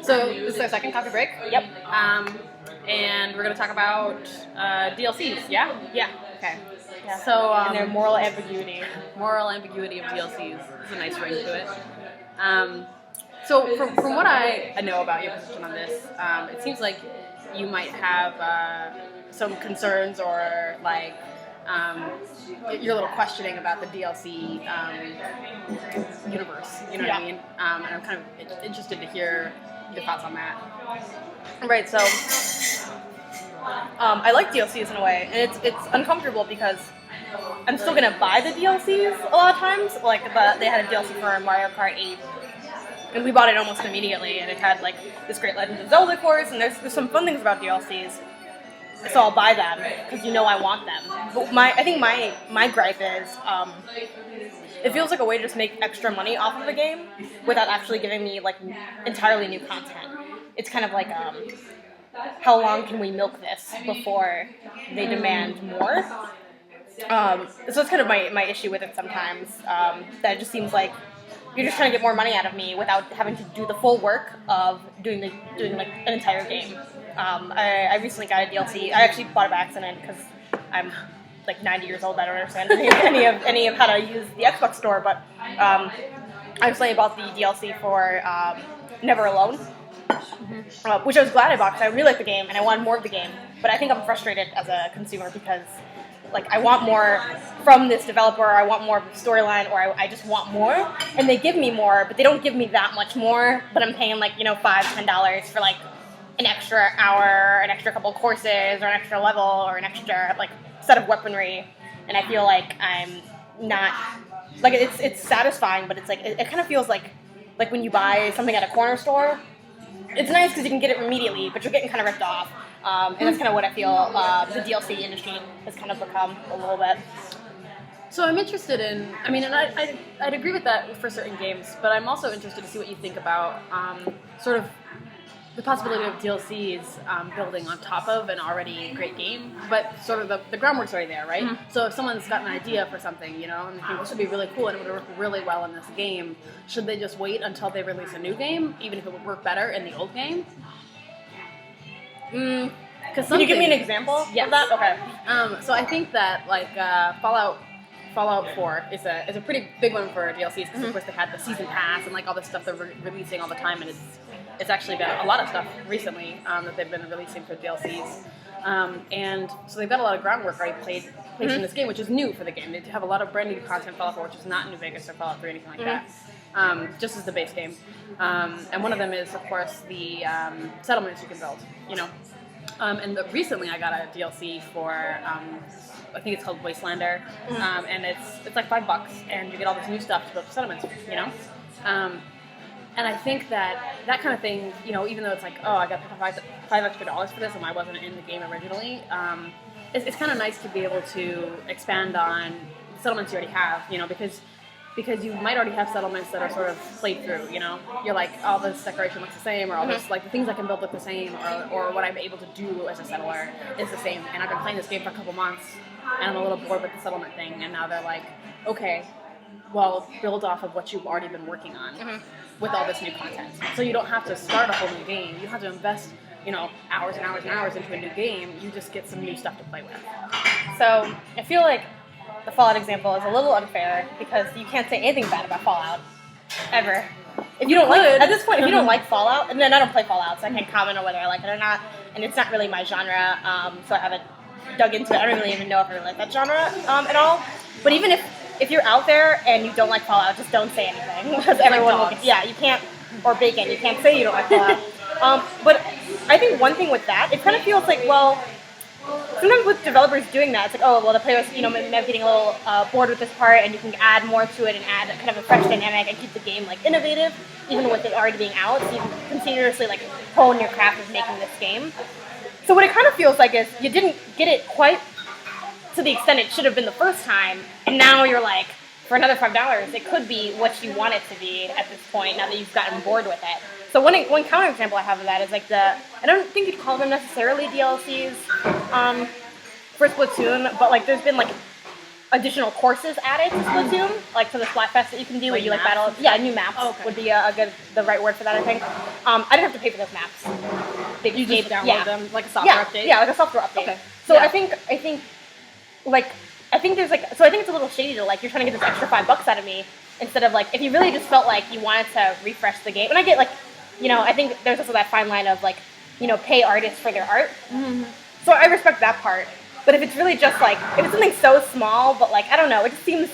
So this is our second coffee break. Yep. And we're gonna talk about DLCs. Yeah. Yeah. Okay. Yeah. So And their moral ambiguity. moral ambiguity of DLCs. There's a nice ring to it. So from what I know about your position on this, it seems like you might have some concerns or like you're a little questioning about the DLC universe. You know what I mean? And I'm kind of interested to hear your thoughts on that. Right. So I like DLCs in a way, and it's uncomfortable because I'm still gonna buy the DLCs a lot of times. Like they had a DLC for Mario Kart 8. And we bought it almost immediately, and it had like this great Legend of Zelda course, and there's some fun things about DLCs. So I'll buy them because I want them. But I think my gripe is it feels like a way to just make extra money off of a game without actually giving me like entirely new content. It's kind of like how long can we milk this before they demand more? So it's kind of my issue with it sometimes. That it just seems like you're just trying to get more money out of me without having to do the full work of doing like an entire game. I recently got a DLC. I actually bought it by accident because I'm like 90 years old. I don't understand any of how to use the Xbox store. But I recently bought the DLC for Never Alone, which I was glad I bought because I really like the game and I wanted more of the game. But I think I'm frustrated as a consumer because like I want more from this developer, or I want more of the storyline, or I just want more, and they give me more, but they don't give me that much more. But I'm paying like $5-10 for like an extra hour, an extra couple courses, or an extra level, or an extra like set of weaponry, and I feel like I'm not like it's satisfying, but it's like it kind of feels like when you buy something at a corner store. It's nice because you can get it immediately, but you're getting kind of ripped off. And that's kind of what I feel the DLC industry has kind of become a little bit. So I'm interested in, and I'd agree with that for certain games, but I'm also interested to see what you think about sort of the possibility of DLCs building on top of an already great game, but sort of the groundwork's already there, right? Mm-hmm. So if someone's got an idea for something, and they think this would be really cool and it would work really well in this game, should they just wait until they release a new game, even if it would work better in the old game? Can you give me an example of that? Okay. So I think that like Fallout 4 is a pretty big one for DLCs because of course they had the season pass and like all this stuff they're releasing all the time, and it's actually been a lot of stuff recently that they've been releasing for DLCs. And so they've got a lot of groundwork already placed in this game, which is new for the game. They have a lot of brand new content, Fallout 4, which is not New Vegas or Fallout 3 or anything like that, just as the base game. And one of them is, of course, the settlements you can build, And recently I got a DLC for, I think it's called Wastelander, and it's like $5, and you get all this new stuff to build settlements, And I think that kind of thing, even though it's like, oh, I got five extra dollars for this, and I wasn't in the game originally, it's kind of nice to be able to expand on settlements you already have, because you might already have settlements that are sort of played through, You're like, oh, this decoration looks the same, or all this, like, the things I can build look the same, or what I'm able to do as a settler is the same. And I've been playing this game for a couple months, and I'm a little bored with the settlement thing, and now they're like, okay, well, build off of what you've already been working on with all this new content. So you don't have to start a whole new game. You don't have to invest, hours and hours and hours into a new game. You just get some new stuff to play with. So I feel like the Fallout example is a little unfair because you can't say anything bad about Fallout ever. If you don't at this point, if you don't like Fallout, and then I don't play Fallout, so I can't comment on whether I like it or not. And it's not really my genre, so I haven't dug into it. I don't really even know if I really like that genre at all. But even if you're out there and you don't like Fallout, just don't say anything because everyone will. You can't, or bacon. You can't say you don't like Fallout. But I think one thing with that, it kind of feels like, well, sometimes with developers doing that, it's like, oh, well, the players, maybe getting a little bored with this part, and you can add more to it and add kind of a fresh dynamic and keep the game like innovative, even with it already being out. So you can continuously like hone your craft of making this game. So what it kind of feels like is you didn't get it quite to the extent it should have been the first time, and now you're like, for another $5, it could be what you want it to be at this point, now that you've gotten bored with it. So one counter example I have of that is like I don't think you'd call them necessarily DLCs for Splatoon, but like there's been like additional courses added to Splatoon, like to the Splatfest that you can do where you like maps battle. and stuff? Yeah, new maps Okay. would be the right word for that, I think. I didn't have to pay for those maps. You just download them like a software update? Yeah, like a software update. Okay. So Yeah. I think like I think there's like so I think it's a little shady to like you're trying to get this extra $5 out of me instead of like if you really just felt like you wanted to refresh the game. And I get like, I think there's also that fine line of like, pay artists for their art. Mm-hmm. So I respect that part. But if it's really just like if it's something so small, but like I don't know, it just seems.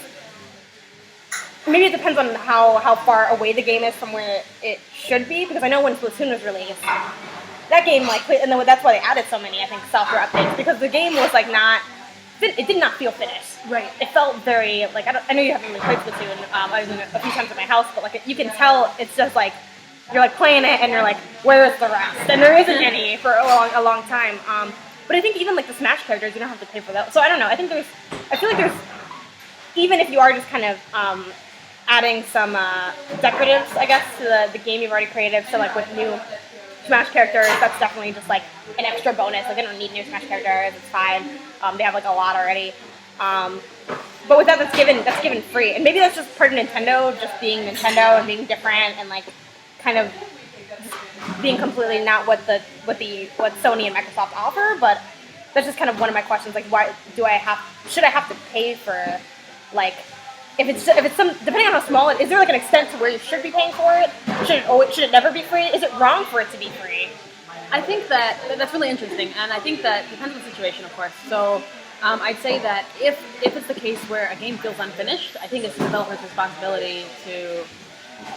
Maybe it depends on how far away the game is from where it should be. Because I know when Splatoon was released, that game like, and then that's why they added so many, I think, software updates because the game was like it did not feel finished. Right. It felt very like I know you haven't really played Splatoon. I was in it a few times at my house, but like you can tell it's just like you're like playing it and you're like, where is the rest? And there isn't any for a long time. But I think even like the Smash characters, you don't have to pay for that. So I don't know. I feel like there's even if you are just kind of adding some decoratives, I guess, to the game you've already created. So like with new Smash characters, that's definitely just like an extra bonus. Like they don't need new Smash characters, it's fine. They have like a lot already. But with that, that's given free, and maybe that's just part of Nintendo, just being Nintendo and being different and like kind of being completely not what Sony and Microsoft offer. But that's just kind of one of my questions. Like, why should I have to pay for like? If it's some depending on how small it is, there like an extent to where you should be paying for it? Should it never be free? Is it wrong for it to be free? I think that's really interesting, and I think that depends on the situation, of course. So I'd say that if it's the case where a game feels unfinished, I think it's the developer's responsibility to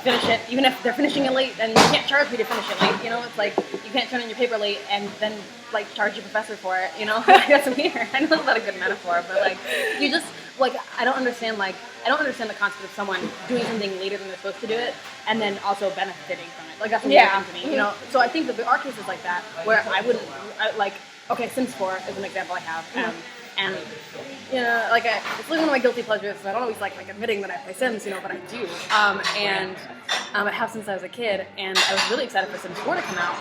finish it, even if they're finishing it late, and you can't charge me to finish it late. It's like you can't turn in your paper late and then like charge your professor for it. That's weird. I know it's not a good metaphor, but like you just like I don't understand the concept of someone doing something later than they're supposed to do it and then also benefiting from it. Like that's a weird thing to me. So I think that there are cases like that where okay, Sims 4 is an example I have. And it's like one of my guilty pleasures. I don't always like admitting that I play Sims, but I do. I have since I was a kid, and I was really excited for Sims 4 to come out.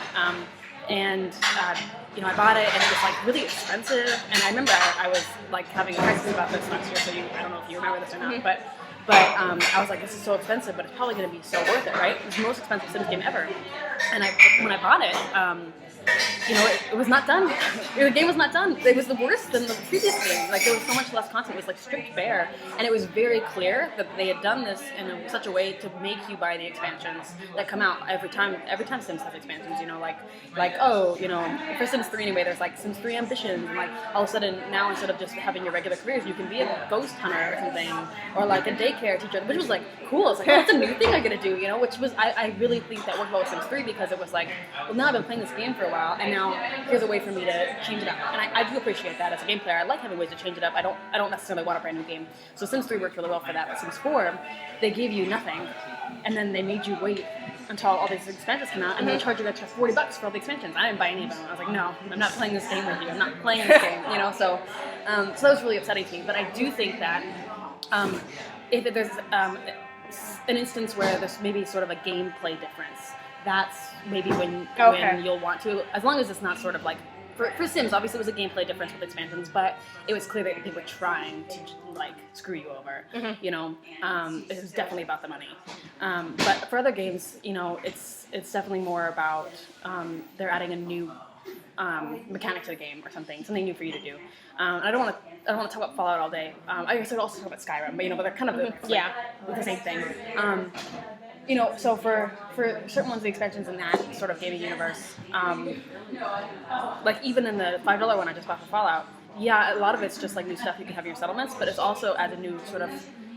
I bought it, and it was like really expensive. And I remember I was like having a crisis about this last year. So I don't know if you remember this or not, but I was like, this is so expensive, but it's probably going to be so worth it, right? It was the most expensive Sims game ever. And when I bought it. It was not done. The game was not done. It was the worse than the previous game. Like, there was so much less content. It was, like, stripped bare. And it was very clear that they had done this in such a way to make you buy the expansions that come out every time Sims has expansions, for Sims 3 anyway, there's, like, Sims 3 Ambitions. And, like, all of a sudden, now instead of just having your regular careers, you can be a ghost hunter or something. Or, like, a daycare teacher, which was, like, cool. It's like, that's a new thing I get to do, which was, I really think that worked well with Sims 3 because it was like, well, now I've been playing this game for a while, and now here's a way for me to change it up. And I do appreciate that as a game player. I like having ways to change it up. I don't necessarily want a brand new game. So Sims 3 worked really well for that. But Sims 4, they gave you nothing, and then they made you wait until all these expansions come out, and they charge you extra $40 for all the expansions. I didn't buy any of them. I was like, no, I'm not playing this game with you. I'm not playing this game. So that was really upsetting to me. But I do think that if there's an instance where there's maybe sort of a gameplay difference, that's maybe when you'll want to, as long as it's not sort of like, for Sims, obviously it was a gameplay difference with expansions, but it was clear that they were trying to, like, screw you over, it was definitely about the money. But for other games, it's definitely more about, they're adding a new mechanic to the game or something new for you to do. I don't want to talk about Fallout all day. I guess I'd also talk about Skyrim, but they're kind of the same thing. So for certain ones of the expansions in that sort of gaming universe, like even in the $5 one I just bought for Fallout, a lot of it's just like new stuff you can have in your settlements, but it's also adds a new sort of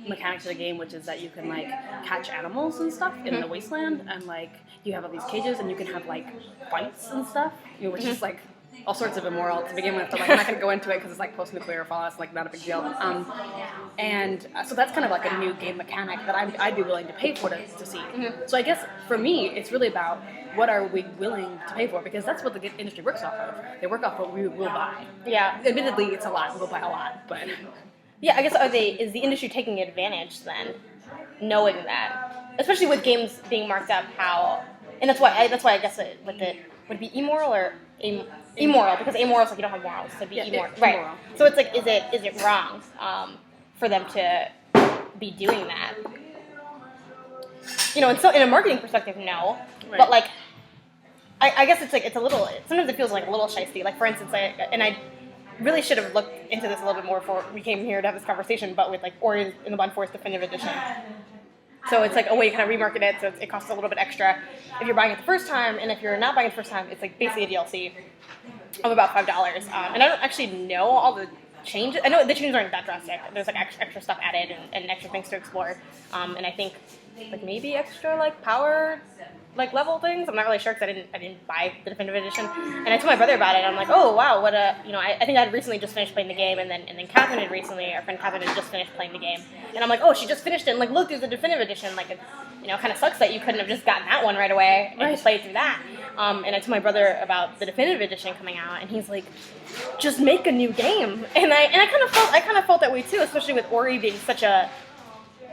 mechanic to the game, which is that you can like catch animals and stuff in the wasteland, and like you have all these cages and you can have like fights and stuff, which is like all sorts of immoral to begin with, but like I'm not going to go into it because it's like post-nuclear Fallout, it's like not a big deal. So that's kind of like a new game mechanic that I'd be willing to pay for to see. So I guess for me, it's really about what are we willing to pay for, because that's what the industry works off of. They work off what we will buy. Yeah. Admittedly, it's a lot. We'll buy a lot, but yeah, I guess is the industry taking advantage then, knowing that, especially with games being marked up and that's why I guess would it be immoral or immoral, because amoral is like you don't have morals, so it'd be immoral, right? Immoral. So it's like, is it wrong for them to be doing that. You know, and so in a marketing perspective, no. Right. But like, I guess it's like it's a little. Sometimes it feels like a little shysty. Like for instance, I really should have looked into this a little bit more before we came here to have this conversation. But with like Ori in the Blind Forest Definitive Edition, so it's like a way to kind of remarket it. So it costs a little bit extra if you're buying it the first time, and if you're not buying it the first time, it's like basically a DLC of about $5. And I don't actually know all the changes. I know the changes aren't that drastic. There's like extra stuff added and extra things to explore. And I think like maybe extra like power like level things. I'm not really sure because I didn't buy the definitive edition. And I told my brother about it. I'm like, oh wow, what a I think I had recently just finished playing the game, and then Catherine had recently, our friend Catherine had just finished playing the game. And I'm like, oh, she just finished it. And like, look, there's a definitive edition. Like, it kind of sucks that you couldn't have just gotten that one right away and just played through that. And I told my brother about the definitive edition coming out, and he's like, just make a new game. And I kind of felt that way too, especially with Ori being such a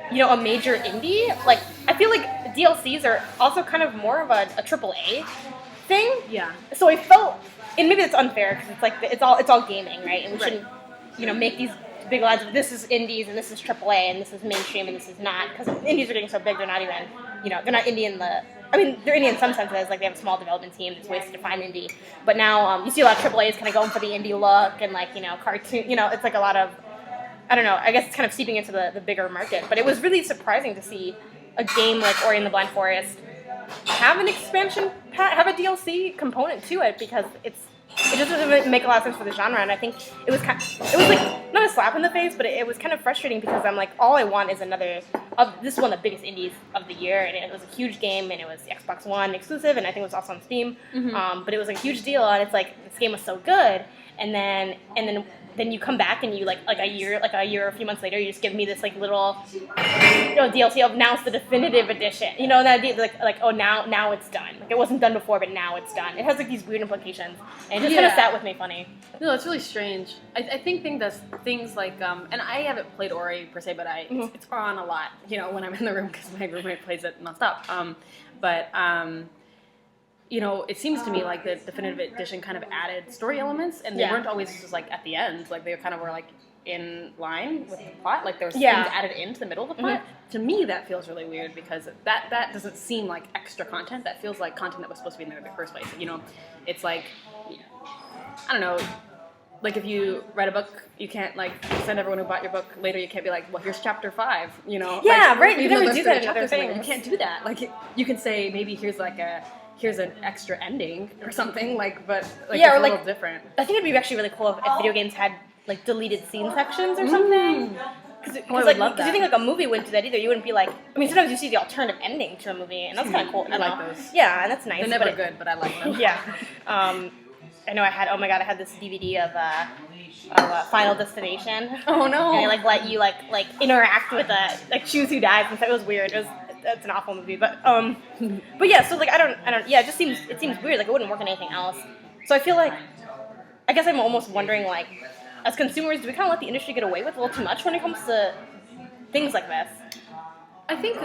a major indie. Like, I feel like DLCs are also kind of more of a AAA thing. Yeah. So I felt, and maybe it's unfair because it's like it's all gaming, right? And we shouldn't, make these big lines of this is indies and this is AAA and this is mainstream and this is not, because indies are getting so big they're not even, they're not indie in the. I mean, they're indie in some senses, like they have a small development team. There's ways to define indie, but now you see a lot of AAAs kind of going for the indie look and like cartoon. It's like a lot of. I don't know, I guess it's kind of seeping into the bigger market. But it was really surprising to see a game like Ori and the Blind Forest have an expansion have a DLC component to it, because it just doesn't make a lot of sense for the genre. And I think it was like not a slap in the face, but it was kind of frustrating because I'm like, all I want is another. This is one of the biggest indies of the year, and it was a huge game, and it was Xbox One exclusive, and I think it was also on Steam. Mm-hmm. But it was a huge deal, and it's like this game was so good, and then you come back and you like a year or a few months later, you just give me this like little DLC of now it's the definitive edition. That like oh now it's done. Like it wasn't done before, but now it's done. It has like these weird implications, and it just kind of sat with me funny. No, it's really strange. I think things like and I haven't played Ori per se, but it's on a lot. When I'm in the room because my roommate plays it nonstop. It seems to me like the definitive edition kind of added story elements, and they weren't always just like at the end. Like they kind of were like in line with the plot. Like there was things added into the middle of the plot. Mm-hmm. To me, that feels really weird because that doesn't seem like extra content. That feels like content that was supposed to be in there in the first place. It's like, I don't know. Like if you write a book, you can't like send everyone who bought your book later. You can't be like, well, here's chapter 5. Yeah, right. You never do that in other things. You can't do that. Like you can say maybe here's an extra ending or something, but it's a little different. I think it'd be actually really cool if video games had like deleted scene sections or something. Because you think like a movie wouldn't do that either. You wouldn't be like, I mean, sometimes you see the alternative ending to a movie, and that's kind of cool. I like those. Yeah, and that's nice. They're never good, but I like them. Yeah. I know I had this DVD of Final Destination. Oh no! And they like let you like interact with choose who dies, and so it was weird. That's an awful movie, but yeah. So like I don't. Yeah, it seems weird. Like it wouldn't work in anything else. So I feel like, I guess I'm almost wondering, like, as consumers, do we kind of let the industry get away with a little too much when it comes to things like this? I think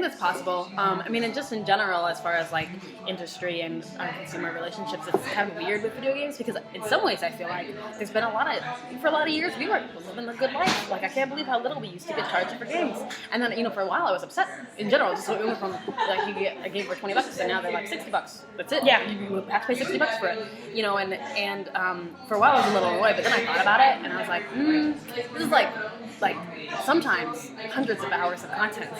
that's possible. I mean, and just in general, as far as like industry and consumer relationships, it's kind of weird with video games because in some ways I feel like there's been for a lot of years we were living a good life. Like I can't believe how little we used to get charged for games. And then for a while I was upset in general. Just it went from like you get a game for $20 and now they're like $60. That's it. Yeah, you have to pay $60 for it. And for a while I was a little annoyed, but then I thought about it and I was like, this is like sometimes hundreds of hours of content.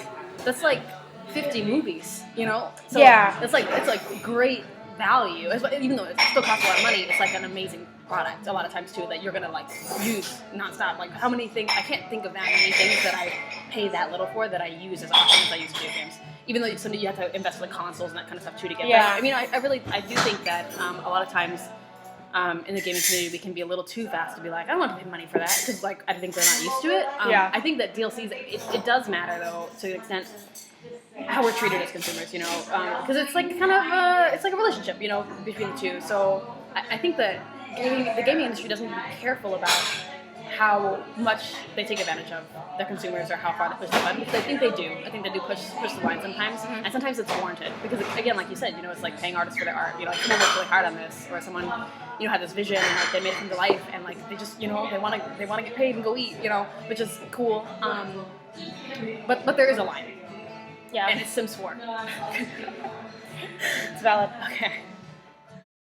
That's like 50 movies, So yeah, it's like great value. Even though it still costs a lot of money, it's like an amazing product a lot of times too that you're gonna like use nonstop. Like how many things I can't think of that many things that I pay that little for that I use as often as I use video games. Even though you have to invest in the consoles and that kind of stuff too to get. Yeah. But, I mean, I do think that a lot of times. In the gaming community, we can be a little too fast to be like, I don't want to pay money for that because, like, I think they're not used to it. I think that DLCs, it does matter though to an extent how we're treated as consumers, because it's like kind of it's like a relationship, between the two. So I think that the gaming industry doesn't need to be careful about how much they take advantage of their consumers or how far they push the button, because I think they do. I think they do push the line sometimes, and sometimes it's warranted because, again, like you said, it's like paying artists for their art. Someone worked really hard on this, or someone had this vision and like they made it come to life, and like they just, they want to get paid and go eat, which is cool. But there is a line, Yeah. and it's Sims 4. It's valid. Okay.